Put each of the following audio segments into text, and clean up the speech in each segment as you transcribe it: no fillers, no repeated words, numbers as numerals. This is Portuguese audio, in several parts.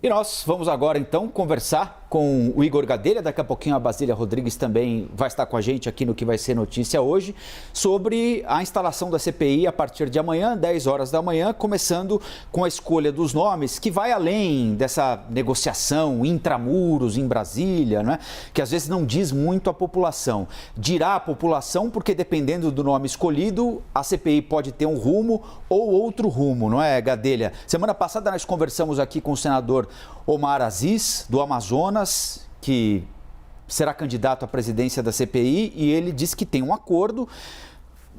E nós vamos agora, então, conversar com o Igor Gadelha. Daqui a pouquinho a Basília Rodrigues também vai estar com a gente aqui no Que Vai Ser Notícia hoje, sobre a instalação da CPI a partir de amanhã, 10 horas da manhã, começando com a escolha dos nomes, que vai além dessa negociação intramuros em Brasília, né? Que às vezes não diz muito à população. Dirá à população porque, dependendo do nome escolhido, a CPI pode ter um rumo ou outro rumo, não é, Gadelha? Semana passada nós conversamos aqui com o senador Omar Aziz, do Amazonas, que será candidato à presidência da CPI, e ele disse que tem um acordo.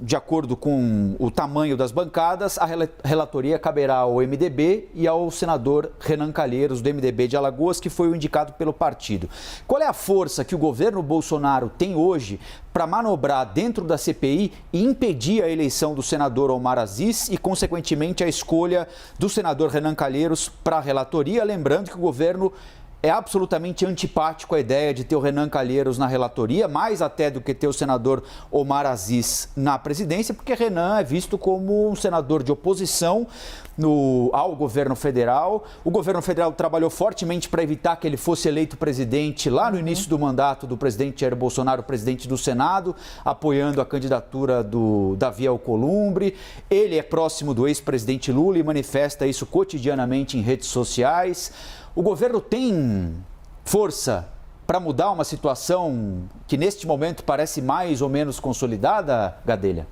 De acordo com o tamanho das bancadas, a relatoria caberá ao MDB e ao senador Renan Calheiros, do MDB de Alagoas, que foi o indicado pelo partido. Qual é a força que o governo Bolsonaro tem hoje para manobrar dentro da CPI e impedir a eleição do senador Omar Aziz e, consequentemente, a escolha do senador Renan Calheiros para a relatoria? Lembrando que o governo é absolutamente antipático à ideia de ter o Renan Calheiros na relatoria, mais até do que ter o senador Omar Aziz na presidência, porque Renan é visto como um senador de oposição ao governo federal. O governo federal trabalhou fortemente para evitar que ele fosse eleito presidente lá no início do mandato do presidente Jair Bolsonaro, presidente do Senado, apoiando a candidatura do Davi Alcolumbre. Ele é próximo do ex-presidente Lula e manifesta isso cotidianamente em redes sociais. O governo tem força para mudar uma situação que neste momento parece mais ou menos consolidada, Gadelha?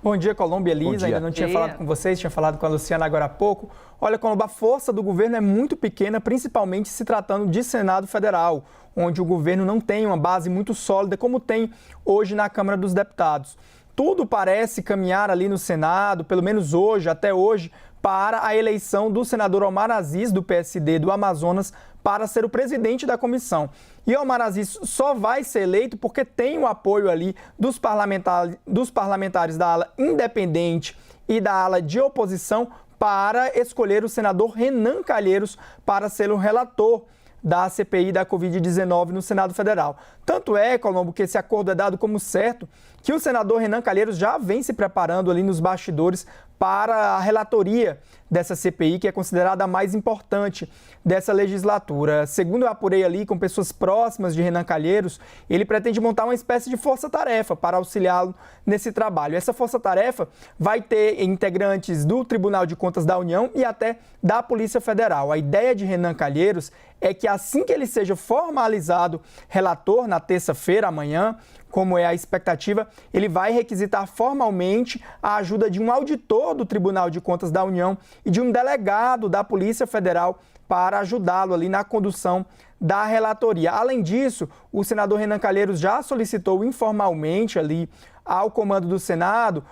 Bom dia, Colombo e Elisa. Ainda não tinha falado com vocês, tinha falado com a Luciana agora há pouco. Olha, Colombo, a força do governo é muito pequena, principalmente se tratando de Senado Federal, onde o governo não tem uma base muito sólida como tem hoje na Câmara dos Deputados. Tudo parece caminhar ali no Senado, pelo menos hoje, até hoje, para a eleição do senador Omar Aziz, do PSD do Amazonas, para ser o presidente da comissão. E Omar Aziz só vai ser eleito porque tem o apoio ali dos parlamentares da ala independente e da ala de oposição para escolher o senador Renan Calheiros para ser o relator da CPI da Covid-19 no Senado Federal. Tanto é, Colombo, que esse acordo é dado como certo, que o senador Renan Calheiros já vem se preparando ali nos bastidores para a relatoria dessa CPI, que é considerada a mais importante dessa legislatura. Segundo eu apurei ali com pessoas próximas de Renan Calheiros, ele pretende montar uma espécie de força-tarefa para auxiliá-lo nesse trabalho. Essa força-tarefa vai ter integrantes do Tribunal de Contas da União e até da Polícia Federal. A ideia de Renan Calheiros é que assim que ele seja formalizado relator na terça-feira, amanhã, como é a expectativa, ele vai requisitar formalmente a ajuda de um auditor do Tribunal de Contas da União e de um delegado da Polícia Federal para ajudá-lo ali na condução da relatoria. Além disso, o senador Renan Calheiros já solicitou informalmente ali ao comando do Senado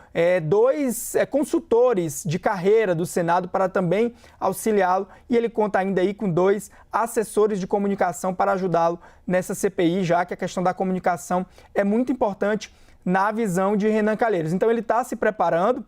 dois consultores de carreira do Senado para também auxiliá-lo, e ele conta ainda aí com 2 assessores de comunicação para ajudá-lo nessa CPI, já que a questão da comunicação é muito importante na visão de Renan Calheiros. Então ele está se preparando,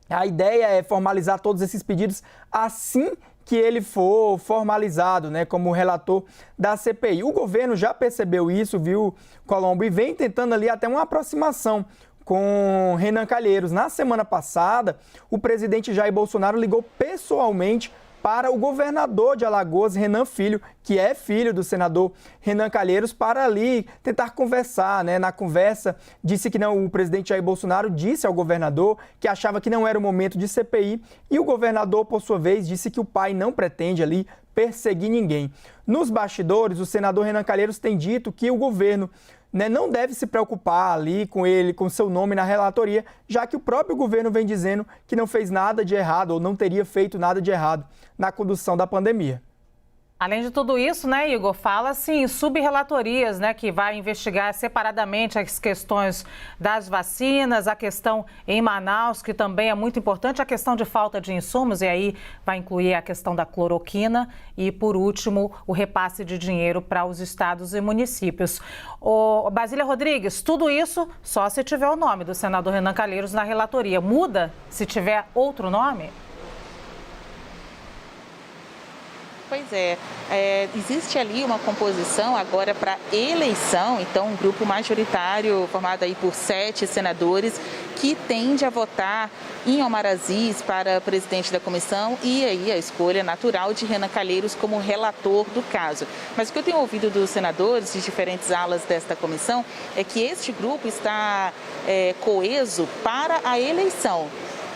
a ideia é formalizar todos esses pedidos assim que ele for formalizado, né, como relator da CPI. O governo já percebeu isso, viu, Colombo, e vem tentando ali até uma aproximação com Renan Calheiros. Na semana passada, o presidente Jair Bolsonaro ligou pessoalmente para o governador de Alagoas, Renan Filho, que é filho do senador Renan Calheiros, para ali tentar conversar, né? Na conversa, disse que não, o presidente Jair Bolsonaro disse ao governador que achava que não era o momento de CPI, e o governador, por sua vez, disse que o pai não pretende ali perseguir ninguém. Nos bastidores, o senador Renan Calheiros tem dito que o governo não deve se preocupar ali com ele, com seu nome na relatoria, já que o próprio governo vem dizendo que não fez nada de errado ou não teria feito nada de errado na condução da pandemia. Além de tudo isso, né, Igor, fala-se em subrelatorias, né, que vai investigar separadamente as questões das vacinas, a questão em Manaus, que também é muito importante, a questão de falta de insumos, e aí vai incluir a questão da cloroquina e, por último, o repasse de dinheiro para os estados e municípios. Basília Rodrigues, tudo isso só se tiver o nome do senador Renan Calheiros na relatoria. Muda se tiver outro nome? Pois é, existe ali uma composição agora para eleição, então um grupo majoritário formado aí por 7 senadores que tende a votar em Omar Aziz para presidente da comissão e aí a escolha natural de Renan Calheiros como relator do caso. Mas o que eu tenho ouvido dos senadores de diferentes alas desta comissão é que este grupo está coeso para a eleição.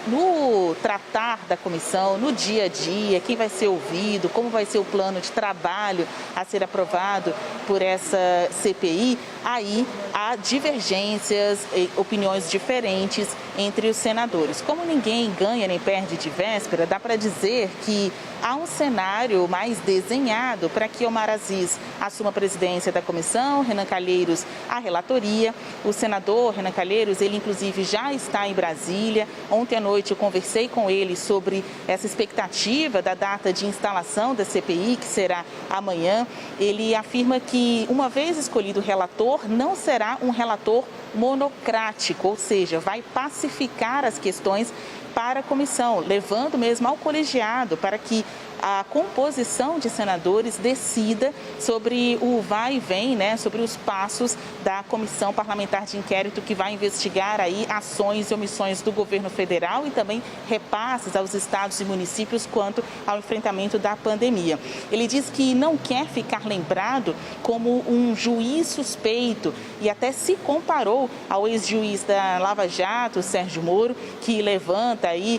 No tratar da comissão, no dia a dia, quem vai ser ouvido, como vai ser o plano de trabalho a ser aprovado por essa CPI, aí há divergências, opiniões diferentes entre os senadores. Como ninguém ganha nem perde de véspera, dá para dizer que há um cenário mais desenhado para que Omar Aziz assuma a presidência da comissão, Renan Calheiros a relatoria. O senador Renan Calheiros, ele inclusive já está em Brasília. Ontem à noite eu conversei com ele sobre essa expectativa da data de instalação da CPI, que será amanhã. Ele afirma que, uma vez escolhido o relator, não será um relator monocrático, ou seja, vai pacificar as questões para a comissão, levando mesmo ao colegiado para que a composição de senadores decida sobre o vai e vem, sobre os passos da comissão parlamentar de inquérito que vai investigar aí ações e omissões do governo federal e também repasses aos estados e municípios quanto ao enfrentamento da pandemia. Ele diz que não quer ficar lembrado como um juiz suspeito e até se comparou ao ex-juiz da Lava Jato, Sérgio Moro, que levanta aí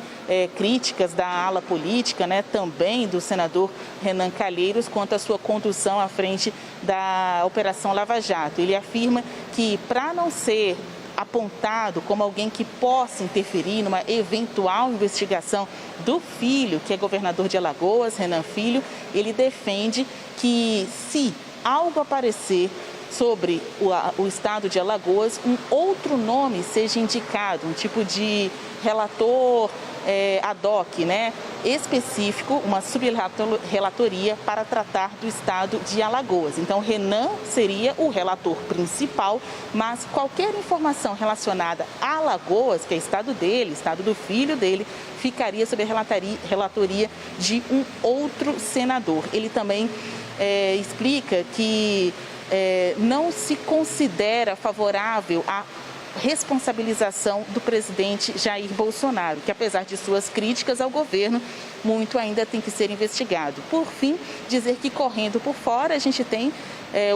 críticas da ala política, também do senador Renan Calheiros quanto à sua condução à frente da Operação Lava Jato. Ele afirma que, para não ser apontado como alguém que possa interferir numa eventual investigação do filho, que é governador de Alagoas, Renan Filho, ele defende que, se algo aparecer sobre o estado de Alagoas, um outro nome seja indicado, um tipo de relator ad hoc, específico, uma subrelatoria para tratar do estado de Alagoas. Então, Renan seria o relator principal, mas qualquer informação relacionada a Alagoas, que é estado dele, estado do filho dele, ficaria sob a relatoria de um outro senador. Ele também explica que não se considera favorável a responsabilização do presidente Jair Bolsonaro, que, apesar de suas críticas ao governo, muito ainda tem que ser investigado. Por fim, dizer que, correndo por fora, a gente tem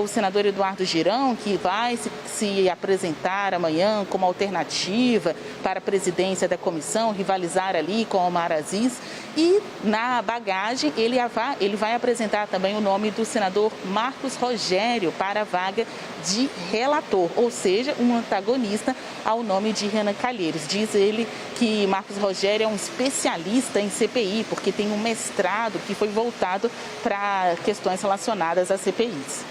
o senador Eduardo Girão, que vai se apresentar amanhã como alternativa para a presidência da comissão, rivalizar ali com Omar Aziz. E, na bagagem, ele vai apresentar também o nome do senador Marcos Rogério para a vaga de relator, ou seja, um antagonista ao nome de Renan Calheiros. Diz ele que Marcos Rogério é um especialista em CPI, porque tem um mestrado que foi voltado para questões relacionadas às CPIs.